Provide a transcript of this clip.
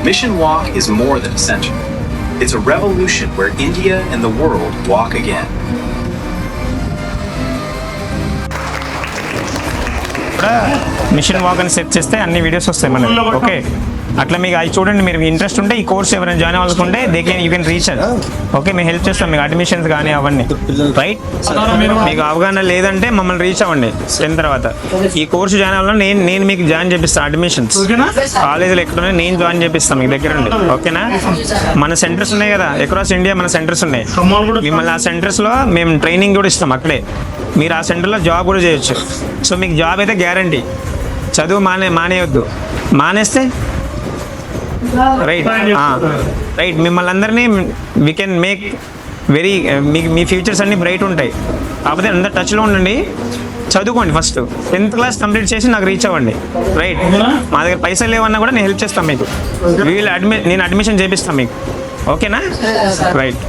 Mission Walk is more than a center. It's a revolution where India and the world walk again. Mission walk అని సెర్చ్ చేస్తే అన్ని videos వస్తాయి మనకి. Okay, అట్లా మీకు అది చూడండి. మీరు ఇంట్రెస్ట్ ఉంటే ఈ కోర్స్ ఎవరైనా జాయిన్ అవ్వాలనుకుంటే you can reach at. Okay, మేము హెల్ప్ చేస్తాం మీకు అడ్మిషన్స్ కానీ అవన్నీ. రైట్, మీకు అవగాహన లేదంటే మమ్మల్ని రీచ్ అవ్వండి. 10 తర్వాత ఈ కోర్సు జాయిన్ అవ్వాలని నేను మీకు జాయిన్ చేపిస్తాను. అడ్మిషన్స్ కాలేజీలో ఎక్కడున్నాయి నేను జాయిన్ చేపిస్తాను మీకు దగ్గర ఉండి. ఓకేనా, మన సెంటర్స్ ఉన్నాయి కదా అక్రాస్ ఇండియా, మన సెంటర్స్ ఉన్నాయి. మిమ్మల్ని ఆ సెంటర్స్లో మేము ట్రైనింగ్ కూడా ఇస్తాం అక్కడే. మీరు ఆ సెంటర్లో జాబ్ కూడా చేయొచ్చు. సో మీకు జాబ్ అయితే గ్యారంటీ. చదువు మానేయొద్దు. మానేస్తే రైట్ మిమ్మల్ని అందరినీ we can make very me futures అన్నీ బ్రైట్ ఉంటాయి. కాకపోతే అందరు టచ్లో ఉండండి, చదువుకోండి. ఫస్ట్ 10th క్లాస్ కంప్లీట్ చేసి నాకు రీచ్ అవ్వండి. రైట్, మా దగ్గర పైసలు లేవన్నా కూడా నేను హెల్ప్ చేస్తాను మీకు. నేను అడ్మిషన్ చేపిస్తాను మీకు. ఓకేనా, రైట్.